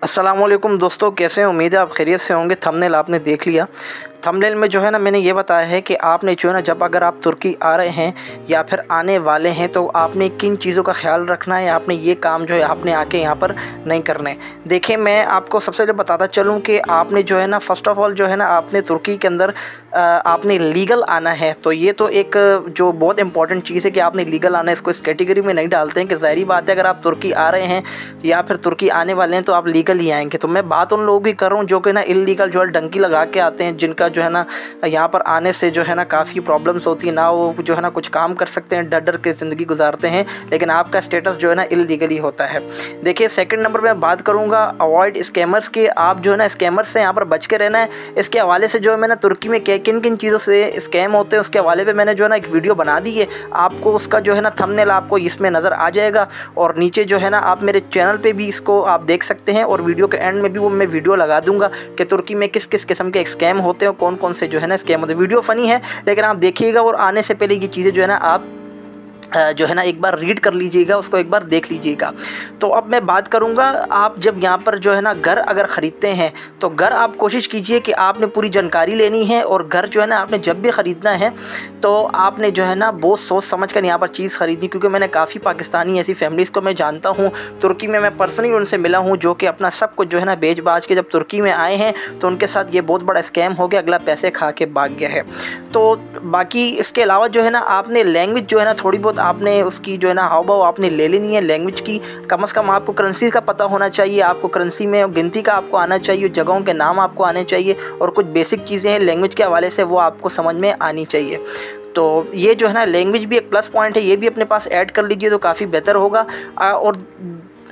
अस्सलामुअलैकुम दोस्तों, कैसे हैं? उम्मीद है आप खैरियत से होंगे। थंबनेल आपने देख लिया। थंबनेल में जो है ना मैंने ये बताया है कि आपने जो है ना जब अगर आप तुर्की आ रहे हैं या फिर आने वाले हैं तो आपने किन चीज़ों का ख्याल रखना है। आपने ये काम जो है आपने आके यहाँ पर नहीं करना है। देखिए, मैं आपको सबसे पहले बताता चलूँ कि आपने जो है ना फ़र्स्ट ऑफ़ ऑल जो है ना आपने तुर्की के अंदर आपने लीगल आना है। तो ये तो एक जो बहुत इंपॉर्टेंट चीज़ है कि आपने लीगल आना है। इसको इस कैटेगरी में नहीं डालते हैं कि ज़ाहिर बात है अगर आप तुर्की आ रहे हैं या फिर तुर्की आने वाले हैं तो आप लीगल ही आएंगे। तो मैं बात उन लोगों की कर रहा हूँ जो कि ना इल्लीगल जो है डंकी लगा के आते हैं, जिनका जो है ना यहाँ पर आने से जो है ना काफ़ी प्रॉब्लम्स होती है ना, वो जो है ना कुछ काम कर सकते हैं, डर डर के ज़िंदगी गुजारते हैं, लेकिन आपका स्टेटस जो है ना इल्लीगली होता है। देखिए, सेकंड नंबर में बात करूँगा अवॉइड स्कैमर्स की। आप जो है ना स्कैमर्स से यहाँ पर बच के रहना है। इसके हवाले से जो है मैंने तुर्की में किन किन चीज़ों से स्कैम होते हैं उसके हवाले पर मैंने जो है ना एक वीडियो बना दी है। आपको उसका जो है ना थंबनेल आपको इसमें नज़र आ जाएगा और नीचे जो है ना आप मेरे चैनल पे भी इसको आप देख सकते हैं और वीडियो के एंड में भी वो मैं वीडियो लगा दूंगा कि तुर्की में किस किस किस्म के स्कैम होते हैं, कौन कौन से जो है ना स्कैम होते हैं। वीडियो फ़नी है लेकिन आप देखिएगा और आने से पहले ये चीज़ें जो है ना आप जो है ना एक बार रीड कर लीजिएगा, उसको एक बार देख लीजिएगा। तो अब मैं बात करूँगा, आप जब यहाँ पर जो है ना घर अगर ख़रीदते हैं तो घर आप कोशिश कीजिए कि आपने पूरी जानकारी लेनी है और घर जो है ना आपने जब भी ख़रीदना है तो आपने जो है ना बहुत सोच समझ कर यहाँ पर चीज़ ख़रीदनी। क्योंकि मैंने काफ़ी पाकिस्तानी ऐसी फैमिलीज़ को मैं जानता हूँ, तुर्की में मैं पर्सनली उनसे मिला हूँ, जो कि अपना सब कुछ जो है ना बेच बाच के जब तुर्की में आए हैं तो उनके साथ ये बहुत बड़ा स्कैम हो गया, अगला पैसे खा के भाग गया है। तो बाकी इसके अलावा जो है ना आपने लैंग्वेज जो है ना थोड़ी बहुत आपने उसकी जो है ना हाव भाव आपने ले लेनी है लैंग्वेज की। कम से कम आपको करेंसी का पता होना चाहिए, आपको करेंसी में गिनती का आपको आना चाहिए, जगहों के नाम आपको आने चाहिए और कुछ बेसिक चीज़ें हैं लैंग्वेज के हवाले से वो आपको समझ में आनी चाहिए। तो ये जो है ना लैंग्वेज भी एक प्लस पॉइंट है, ये भी अपने पास ऐड कर लीजिए तो काफ़ी बेहतर होगा। और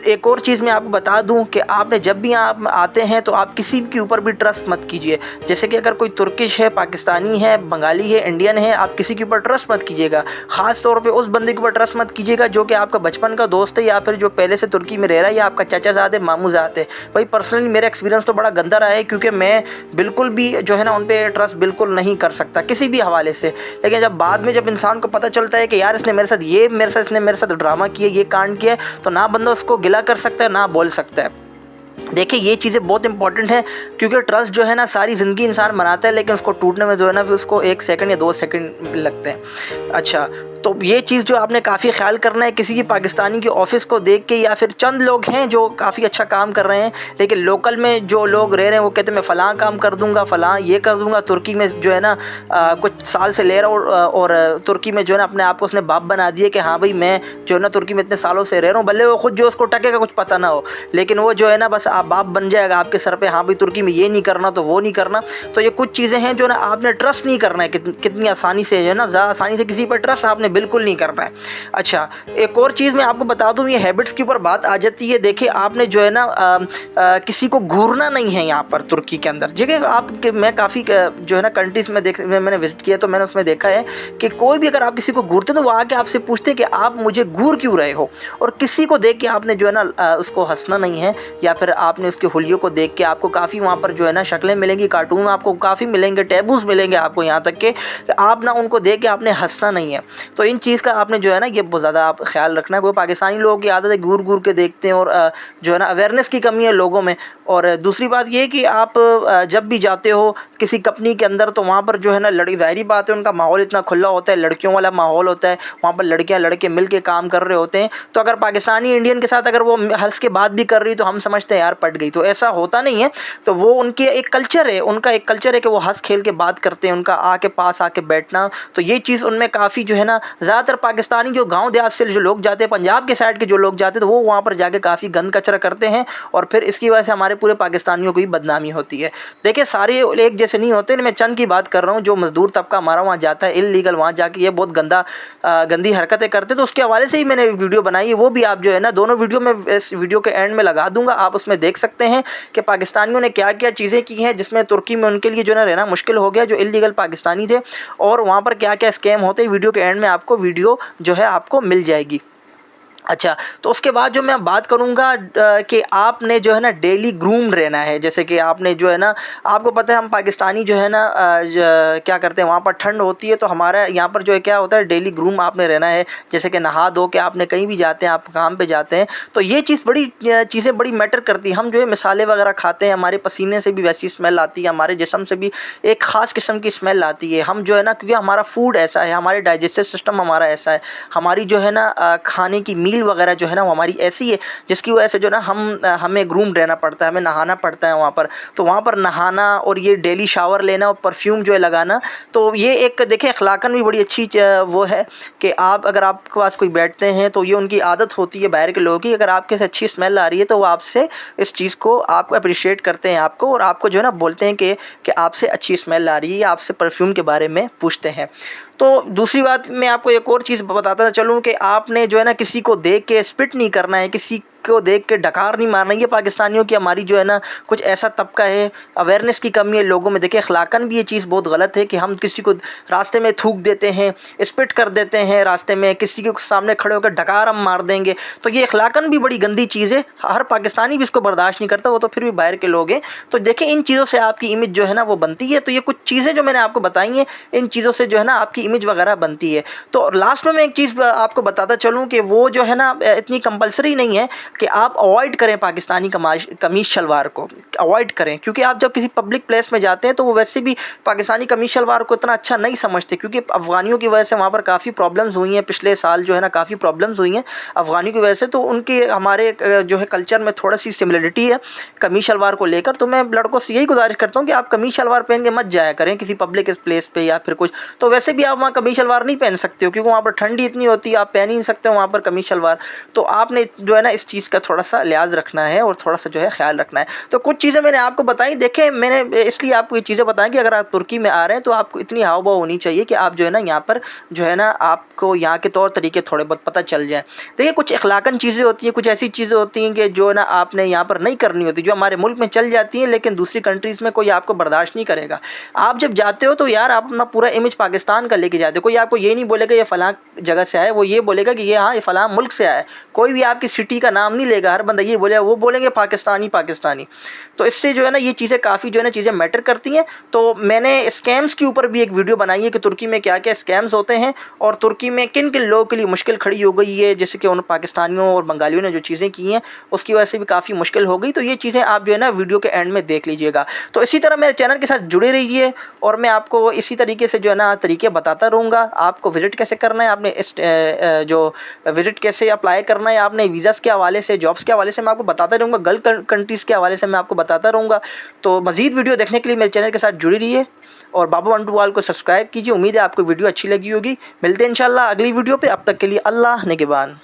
एक और चीज़ मैं आपको बता दूं कि आपने जब भी आप आते हैं तो आप किसी के ऊपर भी ट्रस्ट मत कीजिए। जैसे कि अगर कोई तुर्किश है, पाकिस्तानी है, बंगाली है, इंडियन है, आप किसी के ऊपर ट्रस्ट मत कीजिएगा। ख़ास तौर पे उस बंदे के ऊपर ट्रस्ट मत कीजिएगा जो कि आपका बचपन का दोस्त है या फिर जो पहले से तुर्की में रह रहा है या आपका चाचाजाद है, मामूजाद है। भाई पर्सनली मेरा एक्सपीरियंस तो बड़ा गंदा रहा है क्योंकि मैं बिल्कुल भी जो है ना उन पर ट्रस्ट बिल्कुल नहीं कर सकता किसी भी हवाले से। लेकिन जब बाद में जब इंसान को पता चलता है कि यार इसने मेरे साथ ड्रामा किया, ये कांड किया है, तो ना बंदा उसको गिला कर सकता है ना बोल सकता है। देखिए, ये चीज़ें बहुत इंपॉर्टेंट है क्योंकि ट्रस्ट जो है ना सारी ज़िंदगी इंसान बनाता है लेकिन उसको टूटने में जो है ना फिर उसको 1 सेकंड या 2 सेकंड लगते हैं। अच्छा, तो ये चीज़ जो आपने काफ़ी ख्याल करना है। किसी की पाकिस्तानी के ऑफिस को देख के या फिर चंद लोग हैं जो काफ़ी अच्छा काम कर रहे हैं लेकिन लोकल में जो लोग रह रहे हैं वो कहते हैं मैं फ़लाँ काम कर दूंगा, फ़लाँ ये कर दूंगा। तुर्की में जो है ना कुछ साल से ले रहा हूँ और तुर्की में जो है ना अपने आप को उसने बाप बना दिए कि हाँ भाई मैं जो है ना तुर्की में इतने सालों से रह रहा हूँ। भले वो खुद जो उसको टके का कुछ पता ना हो लेकिन वो जो है ना बस आप बाप बन जाएगा आपके सर पे, हाँ भाई तुर्की में ये नहीं करना तो वो नहीं करना। तो ये कुछ चीज़ें हैं जो ना आपने ट्रस्ट नहीं करना है कितनी आसानी से, जो है ना ज़्यादा आसानी से किसी पर ट्रस्ट आपने बिल्कुल नहीं करना है। अच्छा, एक और चीज़ मैं आपको बता दूं, ये हैबिट्स के ऊपर बात आ जाती है। देखिए, आपने जो है ना किसी को घूरना नहीं है यहाँ पर तुर्की के अंदर। जगह आप मैं काफ़ी जो है ना कंट्रीज़ में मैंने विजिट किया तो मैंने उसमें देखा है कि कोई भी अगर आप किसी को घूरते तो वो आके आपसे पूछते हैं कि आप मुझे घूर क्यों रहे हो। और किसी को देख के आपने जो है ना उसको हंसना नहीं है या फिर आपने उसके हुलियों को देख के आपको काफ़ी वहाँ पर जो है ना शक्लें मिलेंगी, कार्टून आपको काफ़ी मिलेंगे, टैबूज मिलेंगे आपको, यहाँ तक कि आप ना उनको देख के आपने हंसना नहीं है। तो इन चीज़ का आपने जो है ना ये बहुत ज़्यादा आप ख्याल रखना है। वो पाकिस्तानी लोगों की आदत है घूर घूर के देखते हैं और जो है ना अवेयरनेस की कमी है लोगों में। और दूसरी बात ये है कि आप जब भी जाते हो किसी कंपनी के अंदर तो वहाँ पर जो है ना ज़ाहिरी बात है उनका माहौल इतना खुला होता है, लड़कियों वाला माहौल होता है, वहाँ पर लड़कियाँ लड़के मिल के काम कर रहे होते हैं। तो अगर पाकिस्तानी इंडियन के साथ अगर वो हंस के बात भी कर रही तो हम समझते हैं यार पट गई, तो ऐसा होता नहीं है। तो वो उनकी एक कल्चर है, उनका एक कल्चर है कि वो हंस खेल के बात करते हैं, उनका आके पास आके बैठना। तो ये चीज़ उनमें काफ़ी जो है ना ज़्यादातर पाकिस्तानी जो गांव देहात से जो लोग जाते हैं, पंजाब के साइड के जो लोग जाते हैं तो वो वहाँ पर जाके काफ़ी गंद कचरा करते हैं और फिर इसकी वजह से हमारे पूरे पाकिस्तानियों की बदनामी होती है। देखिए, सारे एक जैसे नहीं होते, मैं चंद की बात कर रहा हूँ। जो मजदूर तबका हमारा वहाँ जाता है इल्लीगल, वहाँ जाके ये बहुत गंदी हरकतें करते, तो उसके हवाले से ही मैंने वीडियो बनाई है। वो भी आप जो है ना दोनों वीडियो में इस वीडियो के एंड में लगा दूंगा, आप उसमें देख सकते हैं कि पाकिस्तानियों ने क्या क्या चीज़ें की हैं जिसमें तुर्की में उनके लिए जो है ना रहना मुश्किल हो गया, जो इल्लीगल पाकिस्तानी थे, और वहाँ पर क्या क्या स्कैम होते हैं। वीडियो के एंड में आपको वीडियो जो है आपको मिल जाएगी। अच्छा, तो उसके बाद जो मैं बात करूँगा कि आपने जो है ना डेली ग्रूम रहना है। जैसे कि आपने जो है ना, आपको पता है हम पाकिस्तानी जो है ना क्या करते हैं, वहाँ पर ठंड होती है तो हमारा यहाँ पर जो है क्या होता है, डेली ग्रूम आपने रहना है। जैसे कि नहा धो के आपने कहीं भी जाते हैं, आप काम पे जाते हैं, तो ये चीज़ चीज़ें बड़ी मैटर करती हैं। हम जो है मसाले वगैरह खाते हैं, हमारे पसीने से भी वैसी स्मेल आती है, हमारे जिस्म से भी एक ख़ास किस्म की स्मेल आती है। हम जो है ना, क्योंकि हमारा फूड ऐसा है, हमारे डाइजेस्टिव सिस्टम हमारा ऐसा है, हमारी जो है ना खाने की मील वगैरह जो है ना वो हमारी ऐसी है, जिसकी वजह से जो ना हमें ग्रूम रहना पड़ता है, हमें नहाना पड़ता है वहाँ पर। तो वहाँ पर नहाना और ये डेली शावर लेना और परफ्यूम जो है लगाना, तो ये एक देखिए अखलाकन भी बड़ी अच्छी वो है कि आप अगर आपके पास कोई बैठते हैं तो ये उनकी आदत होती है बाहर के लोगों की, अगर आपके से अच्छी स्मेल आ रही है तो वो आपसे इस चीज़ को आप अप्रिशिएट करते हैं आपको, और आपको जो है ना बोलते हैं कि आपसे अच्छी स्मेल आ रही है, आपसे परफ्यूम के बारे में पूछते हैं। तो दूसरी बात मैं आपको एक और चीज़ बताता चलूँ कि आपने जो है ना किसी को देख के स्पिट नहीं करना है, किसी को देख के डकार नहीं मारना है। ये पाकिस्तानियों की हमारी जो है ना कुछ ऐसा तबका है, अवेयरनेस की कमी है लोगों में। देखिए अखलाकन भी ये चीज़ बहुत गलत है कि हम किसी को रास्ते में थूक देते हैं, स्पिट कर देते हैं रास्ते में, किसी के सामने खड़े होकर डकार हम मार देंगे। तो ये अखलाकन भी बड़ी गंदी चीज़ है, हर पाकिस्तानी भी इसको बर्दाश्त नहीं करता, वो तो फिर भी बाहर के लोग हैं। तो देखिए इन चीज़ों से आपकी इमेज जो है ना वो बनती है। तो ये कुछ चीज़ें जो मैंने आपको बताई हैं, इन चीज़ों से जो है ना आपकी इमेज वगैरह बनती है। तो लास्ट में मैं एक चीज़ आपको बताता चलूँ कि वो जो है ना इतनी कंपलसरी नहीं है कि आप अवॉइड करें पाकिस्तानी कमीज शलवार को, अवॉइड करें, क्योंकि आप जब किसी पब्लिक प्लेस में जाते हैं तो वो वैसे भी पाकिस्तानी कमीज शलवार को इतना अच्छा नहीं समझते, क्योंकि अफ़गानियों की वजह से वहाँ पर काफ़ी प्रॉब्लम्स हुई हैं, पिछले साल जो है ना काफ़ी प्रॉब्लम्स हुई हैं अफ़गानियों की वजह से। तो उनके हमारे जो है कल्चर में थोड़ा सी सिमिलरिटी है कमीज शलवार को लेकर। तो मैं लड़कों से यही गुजारिश करता हूँ कि आप कमीज शलवार पहन के मत जाया करें किसी पब्लिक प्लेस पे या फिर कुछ। तो वैसे भी आप वहाँ कमीज शलवार नहीं पहन सकते हो, क्योंकि वहाँ पर ठंडी इतनी होती है, आप पहन ही नहीं सकते हो वहाँ पर कमीज शलवार। तो आपने जो है ना इस चीज़ का थोड़ा सा लिहाज रखना है और थोड़ा सा जो है ख्याल रखना है। तो कुछ चीज़ें मैंने आपको बताई। देखें मैंने इसलिए आपको ये चीज़ें बताई कि अगर आप तुर्की में आ रहे हैं तो आपको इतनी हाव भाव होनी चाहिए कि आप जो है ना यहाँ पर जो है ना आपको यहाँ के तौर तरीके थोड़े बहुत पता चल जाए। देखिए कुछ अखलाकन चीज़ें होती हैं, कुछ ऐसी चीज़ें होती हैं कि जो है ना आपने यहाँ पर नहीं करनी होती, जो हमारे मुल्क में चल जाती हैं लेकिन दूसरी कंट्रीज़ में कोई आपको बर्दाश्त नहीं करेगा। आप जब जाते हो तो यार आप अपना पूरा इमेज पाकिस्तान का लेके जाते हो। कोई आपको ये नहीं बोलेगा ये फ़लाँ जगह से आया है, वो ये बोलेगा कि ये हाँ ये फ़लाँ मुल्क से आया है। कोई भी आपकी सिटी का नाम नहीं लेगा, हर बंदा ये बोलेगा, वो बोलेंगे पाकिस्तानी पाकिस्तानी। तो इससे जो है ना ये चीज़ें काफ़ी जो है ना चीज़ें मैटर करती हैं। तो मैंने स्कैम्स के ऊपर भी एक वीडियो बनाई है कि तुर्की में क्या क्या स्कैम्स होते हैं और तुर्की में किन किन लोगों के लिए मुश्किल खड़ी हो गई है, जैसे कि उन पाकिस्तानियों और बंगालियों ने जो चीज़ें की हैं उसकी वजह से भी काफ़ी मुश्किल हो गई। तो ये चीज़ें आप जो है ना वीडियो के एंड में देख लीजिएगा। तो इसी तरह मेरे चैनल के साथ जुड़े रहिए और मैं आपको इसी तरीके से जो है ना तरीके बताता रहूँगा। आपको विज़िट कैसे करना है, आपने जो विज़िट कैसे अप्लाई करना है, आपने वीज़ास के हवाले से, जॉब्स के हवाले से मैं आपको बताता रहूँगा, गल्फ कंट्रीज़ के हवाले से मैं आपको बताता रहूँगा। तो मज़ीद वीडियो देखने के लिए मेरे चैनल के साथ जुड़ी रहिए और बाबा वंटूवाल को सब्सक्राइब कीजिए। उम्मीद है आपको वीडियो अच्छी लगी होगी। मिलते हैं इंशाल्लाह अगली वीडियो पे। अब तक के लिए अल्लाह निगहबान।